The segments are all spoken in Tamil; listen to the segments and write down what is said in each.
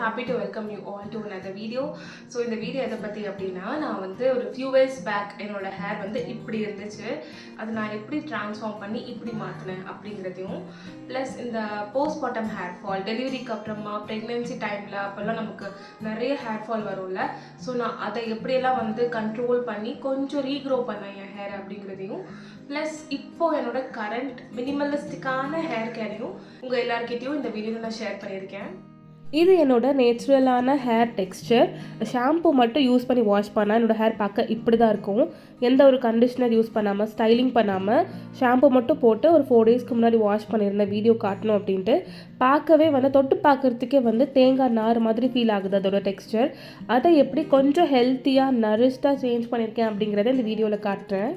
happy to welcome you all to another video. So இந்த வீடியோ எதை பற்றி அப்படின்னா, நான் வந்து ஒரு few years back என்னோட ஹேர் வந்து இப்படி இருந்துச்சு. அதை நான் எப்படி ட்ரான்ஸ்ஃபார்ம் பண்ணி இப்படி மாற்றினேன் அப்படிங்கிறதையும், ப்ளஸ் இந்த போஸ்ட்மார்ட்டம் ஹேர் ஃபால், டெலிவரிக்கு அப்புறமா ப்ரெக்னென்சி டைமில் அப்போல்லாம் நமக்கு நிறைய ஹேர் ஃபால் வரும்ல. ஸோ நான் அதை எப்படியெல்லாம் வந்து கண்ட்ரோல் பண்ணி கொஞ்சம் ரீக்ரோ பண்ணேன் என் ஹேர் அப்படிங்கிறதையும், ப்ளஸ் இப்போது என்னோட கரண்ட் மினிமலிஸ்டிக்கான ஹேர் கேரையும் உங்கள் எல்லாருக்கிட்டையும் இந்த வீடியோவில் நான் ஷேர் பண்ணியிருக்கேன். இது என்னோட நேச்சுரலான ஹேர் டெக்ஸ்சர். ஷாம்பு மட்டும் யூஸ் பண்ணி வாஷ் பண்ணால் என்னோடய ஹேர் பார்க்க இப்படி தான் இருக்கும். எந்த ஒரு கண்டிஷ்னர் யூஸ் பண்ணாமல், ஸ்டைலிங் பண்ணாமல், ஷாம்பு மட்டும் போட்டு ஒரு 4 டேஸ்க்கு முன்னாடி வாஷ் பண்ணியிருந்தேன் வீடியோ காட்டணும் அப்படின்ட்டு. பார்க்கவே வந்து தொட்டு பார்க்குறதுக்கே வந்து தேங்காய் நார் மாதிரி ஃபீல் ஆகுது அதோட டெக்ஸ்சர். அதை எப்படி கொஞ்சம் ஹெல்த்தியாக நரிஷ்டாக சேஞ்ச் பண்ணியிருக்கேன் அப்படிங்கிறத இந்த வீடியோவில் காட்டுறேன்.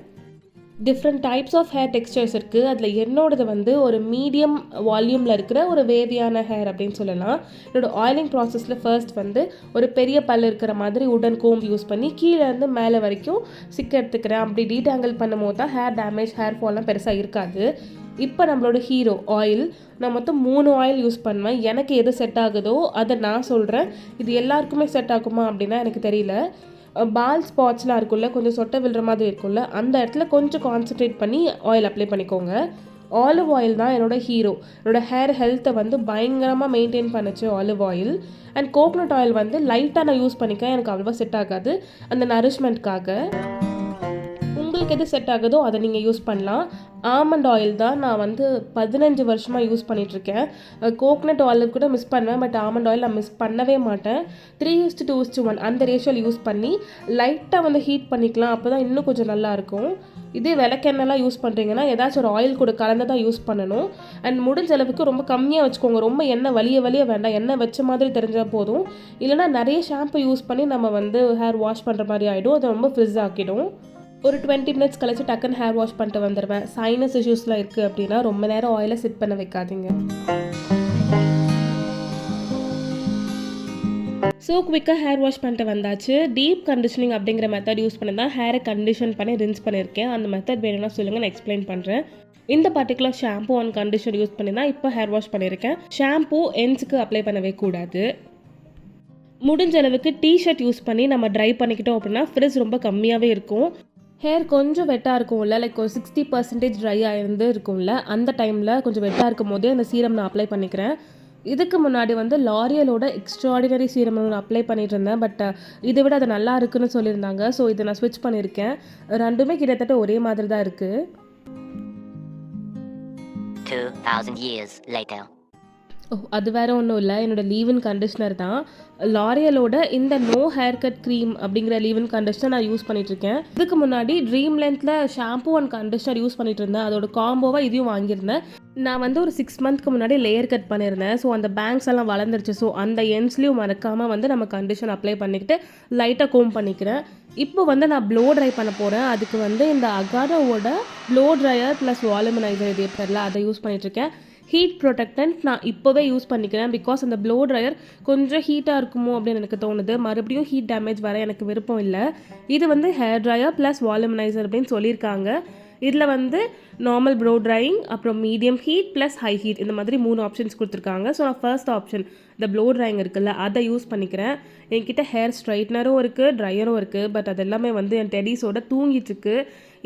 Different types of hair textures இருக்குது. அதில் என்னோடது வந்து ஒரு மீடியம் வால்யூமில் இருக்கிற ஒரு வேவியான ஹேர் அப்படின்னு சொல்லலாம். என்னோடய ஆயிலிங் ப்ராசஸில் ஃபர்ஸ்ட் வந்து ஒரு பெரிய பல் இருக்கிற மாதிரி உடன் கோம்பு யூஸ் பண்ணி கீழே இருந்து மேலே வரைக்கும் சிக்க எடுத்துக்கிறேன். அப்படி டீடாங்கிள் பண்ணும் போது தான் ஹேர் டேமேஜ், ஹேர் ஃபால்லாம் பெருசாக இருக்காது. இப்போ நம்மளோட ஹீரோ ஆயில், நான் மொத்தம் 3 ஆயில் யூஸ் பண்ணுவேன். எனக்கு எது செட் ஆகுதோ அதை நான் சொல்கிறேன். இது எல்லாருக்குமே செட் ஆகுமா அப்படின்னா எனக்கு தெரியல. பால் ஸ்பாட்ஸ்லாம் இருக்குல்ல, கொஞ்சம் சொட்டை விழுற மாதிரி இருக்குல்ல, அந்த இடத்துல கொஞ்சம் கான்சன்ட்ரேட் பண்ணி ஆயில் அப்ளை பண்ணிக்கோங்க. ஆலிவ் ஆயில் தான் என்னோடய ஹீரோ. என்னோடய ஹேர் ஹெல்த்தை வந்து பயங்கரமாக மெயின்டைன் பண்ணுச்சு olive oil. And coconut oil வந்து லைட்டாக நான் யூஸ் பண்ணிக்கேன், எனக்கு அவ்வளோவா செட் ஆகாது அந்த நரிஷ்மெண்ட்காக. உங்களுக்கு எது செட் ஆகுதோ அதை நீங்கள் யூஸ் பண்ணலாம். ஆமண்ட் ஆயில் தான் நான் வந்து 15 வருஷமாக யூஸ் பண்ணிகிட்ருக்கேன். கோகனட் ஆயில் கூட மிஸ் பண்ணுவேன், பட் ஆமண்ட் ஆயில் நான் மிஸ் பண்ணவே மாட்டேன். 3:2:1 அந்த ரேஷியோவில் யூஸ் பண்ணி லைட்டாக வந்து ஹீட் பண்ணிக்கலாம். அப்போ தான் இன்னும் கொஞ்சம் நல்லாயிருக்கும். இதே விளக்கெண்ணெலாம் யூஸ் பண்ணுறீங்கன்னா ஏதாச்சும் ஒரு ஆயில் கூட கலந்து தான் யூஸ் பண்ணணும். அண்ட் முடிஞ்ச அளவுக்கு ரொம்ப கம்மியாக வச்சுக்கோங்க. ரொம்ப எண்ணெய் வலிய வேண்டாம், எண்ணெய் வச்ச மாதிரி தெரிஞ்சால் போதும். இல்லைனா நிறைய ஷாம்பு யூஸ் பண்ணி நம்ம வந்து ஹேர் வாஷ் பண்ணுற மாதிரி ஆகிடும். அது ரொம்ப ஃப்ரிஸ் ஆக்கிடும். ஒரு 20 மினிட்ஸ் கழிச்சு டக்குன்னு ஹேர் வாஷ் பண்ணிட்டு வந்துடுவேன். சைனஸ் இஷ்யூஸ்லாம் இருக்குது அப்படின்னா ரொம்ப நேரம் ஆயிலை சிட் பண்ண வைக்காதீங்க. ஸோ குவிக்காக ஹேர் வாஷ் பண்ணிட்டு வந்தாச்சு. டீப் கண்டிஷனிங் அப்படிங்கிற மெத்தட் யூஸ் பண்ணி தான் ஹேரை கண்டிஷன் பண்ணி ரின்ஸ் பண்ணியிருக்கேன். அந்த மெத்தட் வேணும்னா சொல்லுங்கள், நான் எக்ஸ்பிளைன் பண்ணுறேன். இந்த particular shampoo and conditioner use பண்ணி தான் இப்போ ஹேர் வாஷ் பண்ணியிருக்கேன். ஷாம்பு எண்ட்ஸுக்கு அப்ளை பண்ணவே கூடாது. முடிஞ்ச அளவுக்கு டிஷர்ட் யூஸ் பண்ணி நம்ம ட்ரை பண்ணிக்கிட்டோம் அப்படின்னா ஃப்ரிஸ் ரொம்ப கம்மியாகவே இருக்கும். ஹேர் கொஞ்சம் வெட்டாக இருக்கும்ல, லைக் ஒரு 60% ட்ரை ஆகிருந்து இருக்கும்ல, அந்த டைமில் கொஞ்சம் வெட்டாக இருக்கும் போதே அந்த சீரம் நான் அப்ளை பண்ணிக்கிறேன். இதுக்கு முன்னாடி வந்து லாரியலோட எக்ஸ்ட்ராடினரி சீரம் நான் அப்ளை பண்ணிட்டு இருந்தேன். பட் இதை விட அது நல்லா இருக்குன்னு சொல்லியிருந்தாங்க. ஸோ இதை நான் ஸ்விட்ச் பண்ணியிருக்கேன். ரெண்டுமே கிட்டத்தட்ட ஒரே மாதிரி தான் இருக்குது. 2000 years later. அது வேறு ஒன்றும் இல்லை, என்னோடய லீவ்-இன் கண்டிஷ்னர் தான். லாரியலோட இந்த நோ ஹேர் கட் க்ரீம் அப்படிங்கிற லீவ்-இன் கண்டிஷ்னர் நான் யூஸ் பண்ணிகிட்ருக்கேன். இதுக்கு முன்னாடி ட்ரீம் லென்த்தில் ஷாம்பூ அண்ட் கண்டிஷ்னர் யூஸ் பண்ணிகிட்டு இருந்தேன். அதோட காம்போவாக இதையும் வாங்கியிருந்தேன். நான் வந்து ஒரு 6 மந்த்க்கு முன்னாடி லேயர் கட் பண்ணியிருந்தேன். ஸோ அந்த பேங்க்ஸ் எல்லாம் வளர்ந்துருச்சு. ஸோ அந்த எண்ட்ஸ்லேயும் மறக்காமல் வந்து நம்ம கண்டிஷன் அப்ளை பண்ணிக்கிட்டு லைட்டாக கோம் பண்ணிக்கிறேன். இப்போ வந்து நான் ப்ளோ ட்ரை பண்ண போகிறேன். அதுக்கு வந்து இந்த அகாரோவோட ப்ளோ ட்ரையர் ப்ளஸ் வால்யூமனைசர் இதே பேரில் அதை யூஸ் பண்ணிகிட்ருக்கேன். ஹீட் ப்ரொடெக்டன்ட் நான் இப்போவே யூஸ் பண்ணிக்கிறேன். பிகாஸ் அந்த ப்ளோ ட்ரையர் கொஞ்சம் ஹீட்டாக இருக்குமோ அப்படின்னு எனக்கு தோணுது. மறுபடியும் ஹீட் டேமேஜ் வர எனக்கு விருப்பம் இல்லை. இது வந்து ஹேர் ட்ரையர் ப்ளஸ் வால்யூமனைசர் அப்படின்னு சொல்லியிருக்காங்க. இதில் வந்து நார்மல் ப்ளோ ட்ரையிங், அப்புறம் medium heat plus high heat, இந்த மாதிரி 3 ஆப்ஷன்ஸ் கொடுத்துருக்காங்க. ஸோ நான் ஃபர்ஸ்ட் ஆப்ஷன் இந்த ப்ளோ ட்ரையிங் இருக்குல்ல, அதை யூஸ் பண்ணிக்கிறேன். என்கிட்ட ஹேர் ஸ்ட்ரைட்னரும் இருக்குது, ட்ரையரும் இருக்குது. பட் அது எல்லாமே வந்து என் டெடிஸோட தூங்கிட்டுருக்கு.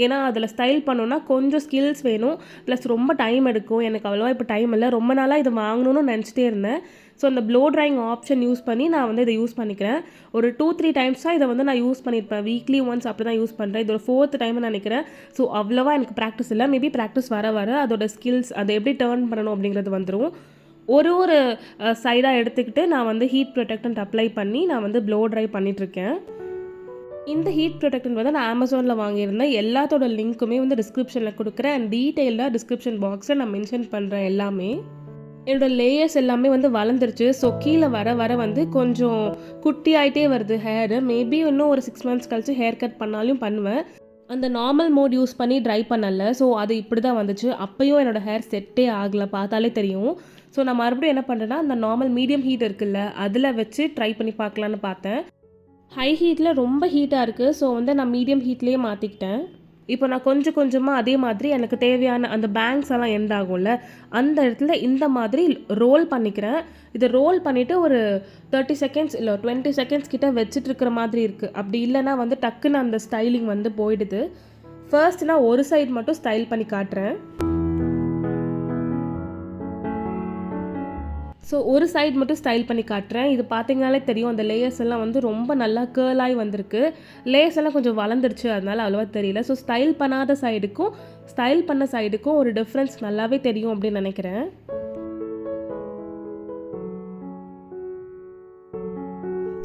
ஏன்னா அதில் ஸ்டைல் பண்ணோன்னா கொஞ்சம் ஸ்கில்ஸ் வேணும், ப்ளஸ் ரொம்ப டைம் எடுக்கும். எனக்கு அவ்வளோவா இப்போ டைம் இல்லை. ரொம்ப நாளாக இதை வாங்கணும்னு நினச்சிட்டே இருந்தேன். ஸோ அந்த ப்ளோ ட்ரையிங் ஆப்ஷன் யூஸ் பண்ணி நான் வந்து இதை யூஸ் பண்ணிக்கிறேன். ஒரு 2-3 டைம்ஸாக இதை வந்து நான் யூஸ் பண்ணியிருப்பேன். வீக்லி ஒன்ஸ் அப்படி தான் யூஸ் பண்ணுறேன். இது ஒரு 4th டைம் நினைக்கிறேன். ஸோ அவ்வளோவா எனக்கு ப்ராக்டிஸ் இல்லை. மேபி ப்ராக்டிஸ் வர வர அதோட ஸ்கில்ஸ், அதை எப்படி டேர்ன் பண்ணணும் அப்படிங்கிறது வந்துடும். ஒரு சைடாக எடுத்துக்கிட்டு நான் வந்து ஹீட் ப்ரொடெக்டன்ட் அப்ளை பண்ணி நான் வந்து ப்ளோ ட்ரை பண்ணிகிட்ருக்கேன். இந்த ஹீட் ப்ரொடெக்டன்ட் வந்து நான் அமேசானில் வாங்கியிருந்தேன். எல்லாத்தோட லிங்க்குமே வந்து டிஸ்கிரிப்ஷனில் கொடுக்குறேன். அண்ட் டீட்டெயிலாக டிஸ்கிரிப்ஷன் பாக்ஸில் நான் மென்ஷன் பண்ணுறேன் எல்லாமே. என்னோடய லேயர்ஸ் எல்லாமே வந்து வளர்ந்துருச்சு. ஸோ கீழே வர வந்து கொஞ்சம் குட்டி ஆகிட்டே வருது ஹேரு. மேபி இன்னும் ஒரு 6 மந்த்ஸ் கழிச்சு ஹேர் கட் பண்ணாலும் பண்ணுவேன். அந்த நார்மல் மோட் யூஸ் பண்ணி ட்ரை பண்ணல. ஸோ அது இப்படி தான் வந்துச்சு. அப்போயும் என்னோடய ஹேர் செட்டே ஆகலை, பார்த்தாலே தெரியும். ஸோ நான் மறுபடியும் என்ன பண்ணுறேன்னா, அந்த நார்மல் மீடியம் ஹீட் இருக்குல்ல, அதில் வச்சு ட்ரை பண்ணி பார்க்கலான்னு பார்த்தேன். ஹை ஹீட்டில் ரொம்ப ஹீட்டாக இருக்குது. ஸோ வந்து நான் மீடியம் ஹீட்லேயே மாற்றிக்கிட்டேன். இப்போ நான் கொஞ்சம் கொஞ்சமாக அதே மாதிரி எனக்கு தேவையான அந்த பேங்க்ஸ் எல்லாம் எண்ட் ஆகும்ல, அந்த இடத்துல இந்த மாதிரி ரோல் பண்ணிக்கிறேன். இதை ரோல் பண்ணிவிட்டு ஒரு 30 செகண்ட்ஸ் இல்லை 20 செகண்ட்ஸ் கிட்ட வச்சுட்டு இருக்கிற மாதிரி இருக்குது. அப்படி இல்லைன்னா வந்து டக்குன்னு அந்த ஸ்டைலிங் வந்து போயிடுது. ஃபர்ஸ்ட் நான் ஒரு சைடு மட்டும் ஸ்டைல் பண்ணி காட்டுறேன். ஸோ ஒரு சைடு மட்டும் ஸ்டைல் பண்ணி காட்டுறேன். இது பார்த்தீங்கனாலே தெரியும், அந்த லேயர்ஸ் எல்லாம் வந்து ரொம்ப நல்லா கேர்லாகி வந்திருக்கு. லேயர்ஸ் எல்லாம் கொஞ்சம் வளர்ந்துருச்சு, அதனால அவ்வளோவா தெரியல. ஸோ ஸ்டைல் பண்ணாத சைடுக்கும் ஸ்டைல் பண்ண சைடுக்கும் ஒரு டிஃப்ரென்ஸ் நல்லாவே தெரியும் அப்படின்னு நினைக்கிறேன்.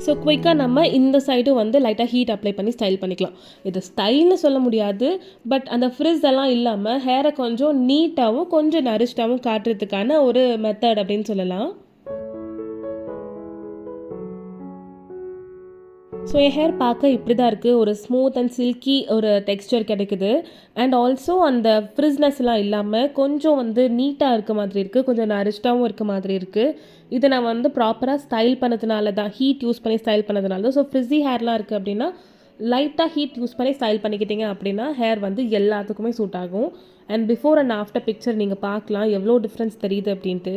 ஸோ குயிக்காக நம்ம இந்த சைடும் வந்து லைட்டாக ஹீட் அப்ளை பண்ணி ஸ்டைல் பண்ணிக்கலாம். இது ஸ்டைல்னு சொல்ல முடியாது, பட் அந்த ஃப்ரிஸ் எல்லாம் இல்லாமல் ஹேரை கொஞ்சம் நீட்டாகவும் கொஞ்சம் நரிஷ்டாகவும் காட்டுறதுக்கான ஒரு மெத்தட் அப்படின்னு சொல்லலாம். ஸோ என் ஹேர் பார்க்க இப்படி தான் இருக்குது. ஒரு ஸ்மூத் அண்ட் சில்கி ஒரு டெக்ஸ்டர் கிடைக்குது. அண்ட் ஆல்சோ அந்த ஃப்ரிஸ்னஸ்லாம் இல்லாமல் கொஞ்சம் வந்து நீட்டாக இருக்க மாதிரி இருக்குது, கொஞ்சம் நரிஷ்டாகவும் இருக்க மாதிரி இருக்குது. இதை நான் வந்து ப்ராப்பராக ஸ்டைல் பண்ணதுனால தான், ஹீட் யூஸ் பண்ணி ஸ்டைல் பண்ணதுனால தான். ஸோ ஃப்ரிஸி ஹேர்லாம் இருக்குது அப்படின்னா லைட்டாக ஹீட் யூஸ் பண்ணி ஸ்டைல் பண்ணிக்கிட்டீங்க அப்படின்னா ஹேர் வந்து எல்லாத்துக்குமே சூட் ஆகும். And before and after picture நீங்கள் பார்க்கலாம் எவ்வளோ டிஃப்ரென்ஸ் தெரியுது அப்படின்ட்டு.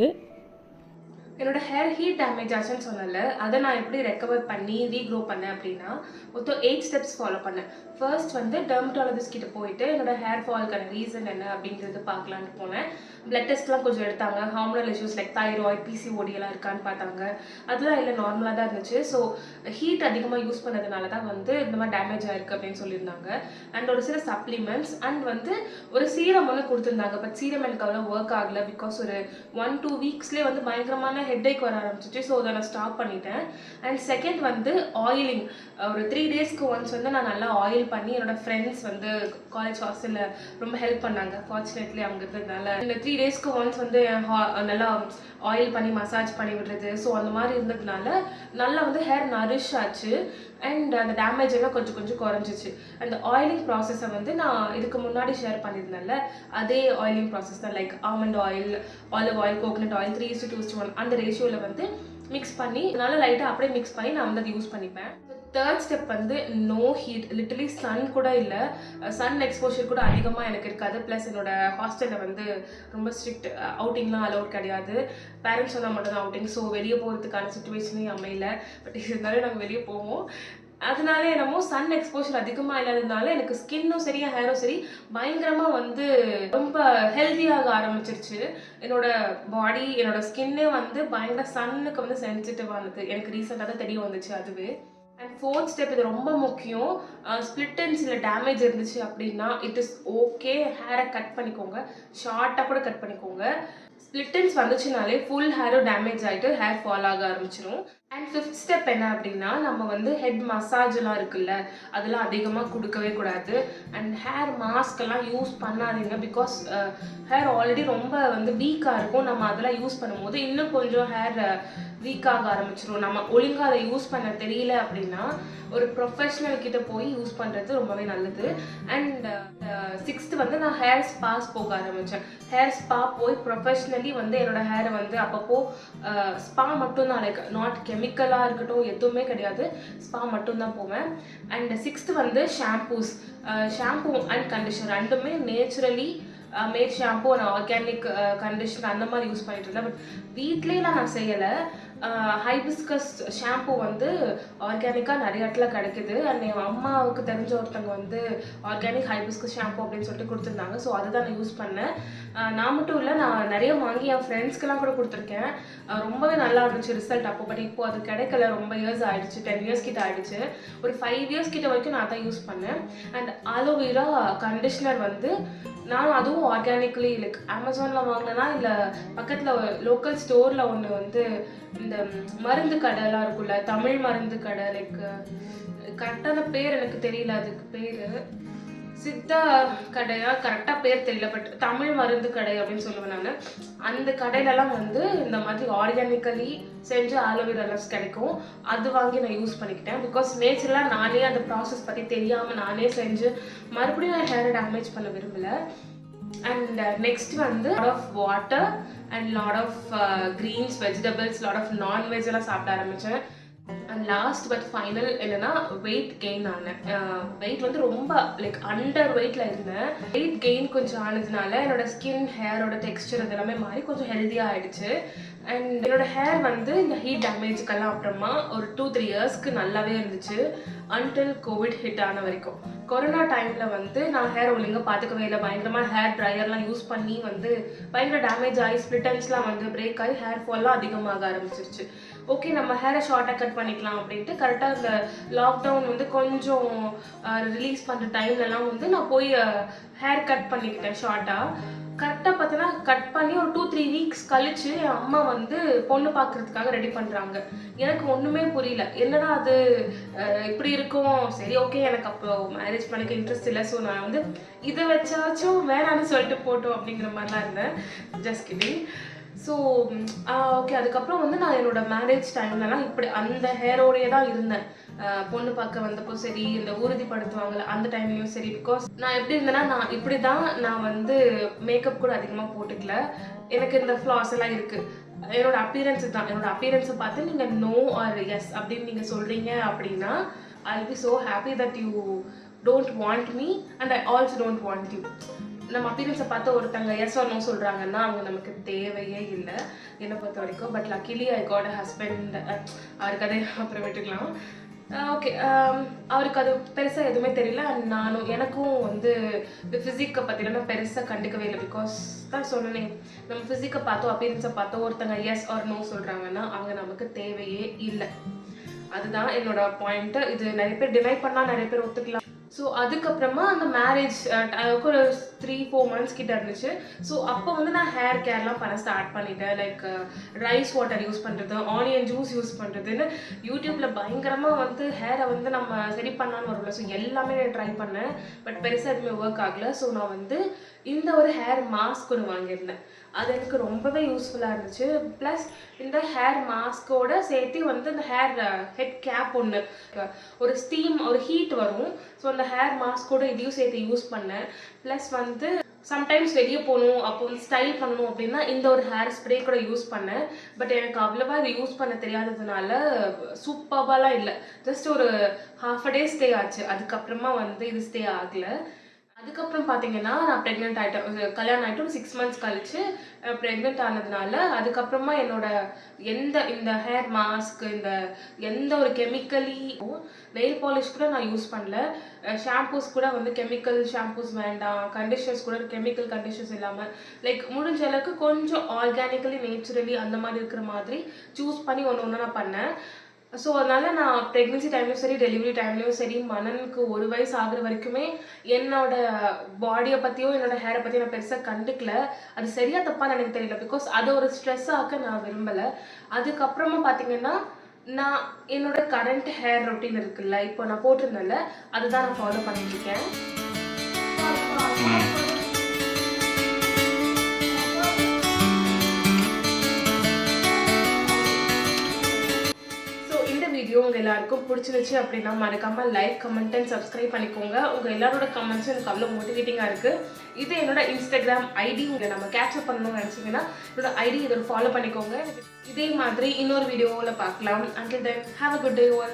என்னோட ஹேர் ஹீட் டேமேஜ் ஆச்சுன்னு சொன்னல, அதை நான் எப்படி ரெக்கவர் பண்ணி ரீக்ரோ பண்ணேன் அப்படின்னா மொத்தம் 8 ஸ்டெப்ஸ் ஃபாலோ பண்ணேன். ஃபர்ஸ்ட் வந்து டெர்மட்டாலஜிஸ்ட் கிட்ட போயிட்டு என்னோட ஹேர் ஃபால்க்கான ரீசன் என்ன அப்படிங்கிறது பார்க்கலான்னு போனேன். பிளட் டெஸ்ட்லாம் கொஞ்சம் எடுத்தாங்க. Hormonal issues like thyroid, PCOD எல்லாம் இருக்கான்னு பார்த்தாங்க. அதெல்லாம் இல்லை, நார்மலாக தான் இருந்துச்சு. ஸோ ஹீட் அதிகமாக யூஸ் பண்ணதுனால தான் வந்து இந்த மாதிரி டேமேஜ் ஆயிருக்கு அப்படின்னு சொல்லியிருந்தாங்க. அண்ட் ஒரு சில சப்ளிமெண்ட்ஸ் அண்ட் வந்து ஒரு சீரம் ஒன்று கொடுத்துருந்தாங்க. பட் சீரம் எனக்கு அவ்வளோ ஒர்க் ஆகலை. பிகாஸ் ஒரு 1-2 வீக்ஸ்லேயே வந்து பயங்கரமான ஹெட்டேக் வர ஆரம்பிச்சிச்சு. ஸோ அதை நான் ஸ்டாப் பண்ணிட்டேன். அண்ட் செகண்ட் வந்து ஆயிலிங். ஒரு 3 டேஸ்க்கு ஒன்ஸ் வந்து நான் நல்லா ஆயில் பண்ணி என்னோட ஃப்ரெண்ட்ஸ் வந்து காலேஜ் ஹாஸ்டலில் ரொம்ப ஹெல்ப் பண்ணாங்க. ஃபார்ச்சுனேட்லி அவங்க இருந்ததுனால இந்த 3 டேஸ்க்கு ஒன்ஸ் வந்து நல்லா ஆயில் பண்ணி மசாஜ் பண்ணி விடுறது. ஸோ அந்த மாதிரி இருந்ததுனால நல்லா வந்து ஹேர் நரிஷ் ஆச்சு. அண்ட் அந்த டேமேஜ் எல்லாம் கொஞ்சம் கொஞ்சம் குறைஞ்சிச்சு. அந்த ஆயிலிங் ப்ராசஸை வந்து நான் இதுக்கு முன்னாடி ஷேர் பண்ணியிருந்தேன்ல, அதே ஆயிலிங் ப்ராசஸ் தான். Like almond oil, olive oil, coconut oil 3:2:1 அந்த ரேஷியோவில் வந்து மிக்ஸ் பண்ணி நல்லா லைட்டாக அப்படியே மிக்ஸ் பண்ணி நான் வந்து அதை யூஸ் பண்ணிப்பேன். தேர்ட் ஸ்டெப் வந்து நோ ஹீட். லிட்டரலி சன் கூட இல்லை, சன் எக்ஸ்போஷர் கூட அதிகமாக எனக்கு இருக்காது. ப்ளஸ் என்னோட ஹாஸ்டலில் வந்து ரொம்ப ஸ்ட்ரிக்ட், அவுட்டிங்லாம் அலௌட் கிடையாது. பேரண்ட்ஸ் சொன்னால் மட்டும்தான் அவுட்டிங். ஸோ வெளியே போகிறதுக்கான சுச்சுவேஷனே அமையல. பட் இருந்தாலும் நாங்கள் வெளியே போவோம். அதனால என்னமோ சன் எக்ஸ்போஷர் அதிகமாக இல்லாததுனால எனக்கு ஸ்கின்னும் சரி ஹேரும் சரி பயங்கரமாக வந்து ரொம்ப ஹெல்த்தியாக ஆரம்பிச்சிருச்சு. என்னோட பாடி, என்னோட ஸ்கின்னே வந்து பயங்கர சன்னுக்கு வந்து சென்சிட்டிவானது எனக்கு ரீசெண்டாக தான் தெரிய வந்துச்சு அதுவே. அண்ட் ஃபோர்த் ஸ்டெப், இது ரொம்ப முக்கியம். ஸ்பிளிட் எண்ட்ஸில் டேமேஜ் இருந்துச்சு அப்படின்னா இட் இஸ் ஓகே, ஹேரை கட் பண்ணிக்கோங்க, ஷார்ட்டாக கூட கட் பண்ணிக்கோங்க. ஸ்பிளிட் எண்ட்ஸ் வந்துச்சுனாலே ஃபுல் ஹேரும் டேமேஜ் ஆகிட்டு ஹேர் ஃபால் ஆக ஆரம்பிச்சிடும். அண்ட் ஃபிஃப்த் ஸ்டெப் என்ன அப்படின்னா, நம்ம வந்து ஹெட் மசாஜெலாம் இருக்குல்ல, அதெல்லாம் அதிகமாக கொடுக்கவே கூடாது. அண்ட் ஹேர் மாஸ்க்கெல்லாம் யூஸ் பண்ணாதீங்க. பிகாஸ் ஹேர் ஆல்ரெடி ரொம்ப வந்து வீக்காக இருக்கும். நம்ம அதெல்லாம் யூஸ் பண்ணும்போது இன்னும் கொஞ்சம் ஹேர் வீக்காக ஆரம்பிச்சிடும். நம்ம ஒழுங்காக அதை யூஸ் பண்ண தெரியல அப்படின்னா ஒரு ப்ரொஃபஷ்னல் கிட்ட போய் யூஸ் பண்ணுறது ரொம்பவே நல்லது. அண்ட் சிக்ஸ்த்து வந்து நான் ஹேர் ஸ்பாஸ் போக ஆரம்பித்தேன். ஹேர் ஸ்பா போய் ப்ரொஃபஷ்னலி வந்து என்னோடய ஹேரை வந்து அப்பப்போ ஸ்பா மட்டும்தான், லைக் நாட் கெமிக்கலாக இருக்கட்டும் எதுவுமே கிடையாது, ஸ்பா மட்டும்தான் போவேன். அண்ட் சிக்ஸ்த்து வந்து ஷாம்பூஸ், ஷாம்பூ அண்ட் கண்டிஷனர் ரெண்டுமே நேச்சுரலி மேட் ஷாம்பூ நான் ஆர்கானிக் கண்டிஷனர் அந்த மாதிரி யூஸ் பண்ணிட்டு இருந்தேன். பட் வீட்லேயே நான் செய்யலை. ஹைபிஸ்கஸ் ஷாம்பூ வந்து ஆர்கானிக்காக நிறைய இடத்துல கிடைக்குது. அண்ட் என் அம்மாவுக்கு தெரிஞ்ச ஒருத்தவங்க வந்து ஆர்கானிக் ஹைபிஸ்கஸ் ஷாம்பூ அப்படின்னு சொல்லிட்டு கொடுத்துருந்தாங்க. ஸோ அதை தான் நான் யூஸ் பண்ணேன். நான் மட்டும் இல்லை, நான் நிறைய வாங்கி என் ஃப்ரெண்ட்ஸ்க்கெல்லாம் கூட கொடுத்துருக்கேன். ரொம்பவே நல்லா இருந்துச்சு ரிசல்ட் அப்போ. பட் இப்போ அது கிடைக்கல, ரொம்ப இயர்ஸ் ஆகிடுச்சு, 10 இயர்ஸ் கிட்ட ஆகிடுச்சு. ஒரு 5 இயர்ஸ் கிட்ட வரைக்கும் நான் தான் யூஸ் பண்ணேன். அண்ட் ஆலோவேரா கண்டிஷ்னர் வந்து நான் அதுவும் ஆர்கானிக்லி லைக் அமேசானில் வாங்கினேன்னா இல்லை பக்கத்தில் லோக்கல் ஸ்டோரில் ஒன்று வந்து இந்த மருந்து கடைலாம் இருக்குல்ல, தமிழ் மருந்து கடை, லைக் கரெக்டான பேர் எனக்கு தெரியல, அதுக்கு பேர் சித்தா கடையா கரெக்டாக பேர் தெரியல, பட் தமிழ் மருந்து கடை அப்படின்னு சொல்லுவேன் நான். அந்த கடையிலலாம் வந்து இந்த மாதிரி ஆர்கானிக்கலி செஞ்சு ஆலோவேராஸ் கிடைக்கும். அது வாங்கி நான் யூஸ் பண்ணிக்கிட்டேன். பிகாஸ் நேச்சுரலாக நானே அந்த ப்ராசஸ் பற்றி தெரியாமல் நானே செஞ்சு மறுபடியும் நான் ஹேரை டேமேஜ் பண்ண விரும்பலை. அண்ட் நெக்ஸ்ட் வந்து lot of water and lot of greens, vegetables, lot of non veg எல்லாம் சாப்பிட ஆரம்பித்தேன். லாஸ்ட் பட் ஃபைனல் என்னன்னா வெயிட் கெயின் ஆனேன். வெயிட் வந்து ரொம்ப லைக் அண்டர் வெயிட்ல இருந்தேன். வெயிட் கெயின் கொஞ்சம் ஆனதுனால என்னோட ஸ்கின் ஹேரோட டெக்ஸ்டர் இதெல்லாமே மாறி கொஞ்சம் ஹெல்த்தியாக ஆயிடுச்சு. அண்ட் என்னோட ஹேர் வந்து இந்த ஹீட் டேமேஜுக்கெல்லாம் அப்புறமா ஒரு 2-3 இயர்ஸ்க்கு நல்லாவே இருந்துச்சு அன்டில் கோவிட் ஹிட் ஆன வரைக்கும். கொரோனா டைமில் வந்து நான் ஹேர் ஒழுங்காக பார்த்துக்கவே இல்லை. பயங்கரமாக ஹேர் ட்ரையர்லாம் யூஸ் பண்ணி வந்து பயங்கர டேமேஜ் ஆகி ஸ்ப்ளிட்டன்ஸ்லாம் வந்து பிரேக் ஆகி ஹேர் ஃபால்லாம் அதிகமாக ஆரம்பிச்சிருச்சு. ஓகே நம்ம ஹேரை ஷார்ட்டாக கட் பண்ணிக்கலாம் அப்படின்ட்டு கரெக்டாக இந்த லாக்டவுன் வந்து கொஞ்சம் ரிலீஸ் பண்ணுற டைம்லலாம் வந்து நான் போய் ஹேர் கட் பண்ணிக்கிட்டேன் ஷார்ட்டாக. கரெக்டாக பார்த்தீங்கன்னா கட் பண்ணி ஒரு 2-3 வீக்ஸ் கழிச்சு என் அம்மா வந்து பொண்ணு பார்க்குறதுக்காக ரெடி பண்ணுறாங்க. எனக்கு ஒன்றுமே புரியல, என்னடா அது இப்படி இருக்கும். சரி ஓகே, எனக்கு அப்போ மேரேஜ் பண்ணிக்க இன்ட்ரெஸ்ட் இல்லை. ஸோ நான் வந்து இதை வச்சாச்சும் வேணான்னு சொல்லிட்டு போட்டோம் அப்படிங்கிற மாதிரிலாம் இருந்தேன். Just kidding. ஸோ ஓகே, அதுக்கப்புறம் வந்து நான் என்னோட மேரேஜ் டைம்லலாம் இப்படி அந்த ஹேரோடையே தான் இருந்தேன். பொண்ணு பார்க்க வந்தப்போ சரி, இந்த உறுதிப்படுத்துவாங்கள்ல அந்த டைம்லையும் சரி. பிகாஸ் நான் எப்படி இருந்தேன்னா நான் இப்படி தான், நான் வந்து மேக்கப் கூட அதிகமாக போட்டுக்கல. எனக்கு இந்த ஃப்ளாஸ் எல்லாம் இருக்குது. என்னோட அப்பியரன்ஸ் தான். என்னோட அப்பியரன்ஸை பார்த்து நீங்கள் நோ ஆர் எஸ் அப்படின்னு நீங்கள் சொல்கிறீங்க அப்படின்னா I'll be so happy that you don't want me and I also don't want you. நம்ம அப்பியரன்ஸை பார்த்து ஒருத்தங்க எஸ் ஆர் நோ சொல்கிறாங்கன்னா அவங்க நமக்கு தேவையே இல்லை என்னை பொறுத்த வரைக்கும். But luckily I got a husband. அவருக்கு அதே அப்புறம் விட்டுக்கலாம். ஓகே, அவருக்கு அது பெருசாக எதுவுமே தெரியல. அண்ட் எனக்கும் வந்து இந்த ஃபிசிக்கை பற்றிலாம் நான் பெருசாக கண்டுக்கவே இல்லை. பிகாஸ் தான் சொன்னேன், நம்ம ஃபிசிக்கை பார்த்தோ அப்பியரன்ஸை பார்த்தோ ஒருத்தங்க எஸ் ஆர் நோ சொல்கிறாங்கன்னா அவங்க நமக்கு தேவையே இல்லை. அதுதான் என்னோட பாயிண்ட்டு. இது நிறைய பேர் டினை பண்ணால் நிறைய பேர் ஒத்துக்கலாம். ஸோ அதுக்கப்புறமா அந்த மேரேஜ் ஒரு 3-4 months கிட்ட இருந்துச்சு. ஸோ அப்போ வந்து நான் ஹேர் கேர்லாம் பண்ண ஸ்டார்ட் பண்ணிட்டேன். லைக் ரைஸ் வாட்டர் யூஸ் பண்ணுறது, ஆனியன் ஜூஸ் யூஸ் பண்ணுறதுன்னு யூடியூப்பில் பயங்கரமாக வந்து ஹேரை வந்து நம்ம சரி பண்ணான்னு வரும்ல. ஸோ எல்லாமே நான் ட்ரை பண்ணேன். பட் பெருசாக எதுவுமே ஒர்க் ஆகலை. ஸோ நான் வந்து இந்த ஒரு ஹேர் மாஸ்க் ஒன்று வாங்கியிருந்தேன். அது எனக்கு ரொம்பவே யூஸ்ஃபுல்லாக இருந்துச்சு. ப்ளஸ் இந்த ஹேர் மாஸ்கோட சேர்த்து வந்து இந்த ஹெட் கேப் ஒன்று, ஒரு ஸ்டீம் ஒரு ஹீட் வரும். ஸோ அந்த ஹேர் மாஸ்கோட இதையும் சேர்த்து யூஸ் பண்ணேன். ப்ளஸ் வந்து சம்டைம்ஸ் வெளியே போகணும், அப்போ வந்து ஸ்டைல் பண்ணணும் அப்படின்னா இந்த ஒரு ஹேர் ஸ்ப்ரே கூட யூஸ் பண்ணேன். பட் எனக்கு அவ்வளோவா இது யூஸ் பண்ண தெரியாததுனால சூப்பர்பாலாம் இல்லை. ஜஸ்ட் ஒரு half a day ஸ்டே ஆச்சு. அதுக்கப்புறமா வந்து இது ஸ்டே ஆகலை. அதுக்கப்புறம் பார்த்தீங்கன்னா நான் ப்ரெக்னென்ட் ஆகிட்டேன். கல்யாணம் ஆகிட்டு ஒரு 6 months கழிச்சு ப்ரெக்னென்ட் ஆனதுனால அதுக்கப்புறமா இந்த ஹேர் மாஸ்க், இந்த எந்த ஒரு கெமிக்கலி நெயில் பாலிஷ் கூட நான் யூஸ் பண்ணல. ஷாம்பூஸ் கூட வந்து கெமிக்கல் ஷாம்பூஸ் வேண்டாம், கண்டிஷனர்ஸ் கூட கெமிக்கல் கண்டிஷனர்ஸ் இல்லாமல் லைக் முடிஞ்ச அளவுக்கு கொஞ்சம் ஆர்கானிக்கலி நேச்சுரலி அந்த மாதிரி இருக்கிற மாதிரி சூஸ் பண்ணி ஒன்று நான் பண்ணேன். ஸோ அதனால் நான் ப்ரெக்னென்சி டைம்லையும் சரி, டெலிவரி டைம்லையும் சரி, மனனுக்கு 1 வயசு ஆகுற வரைக்குமே என்னோட பாடியை பற்றியோ என்னோட ஹேரை பற்றியும் நான் பெருசாக கண்டுக்கல. அது சரியாக தப்பான்னு எனக்கு தெரியல. பிகாஸ் அதை ஒரு ஸ்ட்ரெஸ் ஆக்க நான் விரும்பலை. அதுக்கப்புறமா பார்த்தீங்கன்னா நான் என்னோட கரண்ட் ஹேர் ரொட்டீன் இருக்குல்ல, இப்போ நான் போட்டிருந்தேன்ல, அதுதான் நான் ஃபாலோ பண்ணிட்டுருக்கேன். வீடியோ உங்கள் எல்லாருக்கும் பிடிச்சிருச்சு அப்படின்னா மறக்காமல் லைக், கமெண்ட் அண்ட் சப்ஸ்கிரைப் பண்ணிக்கோங்க. உங்கள் எல்லாரோட கமெண்ட்ஸும் எனக்கு அவ்வளோ மோட்டிவேட்டிங்காக இருக்குது. இது என்னோட இன்ஸ்டாகிராம் ஐடி. உங்களை நம்ம கேட்சப் பண்ணணும்னு நினச்சிங்கன்னா என்னோட ஐடி இதை ஃபாலோ பண்ணிக்கோங்க. இதே மாதிரி இன்னொரு வீடியோவில் பார்க்கலாம். Until then, have a good day all.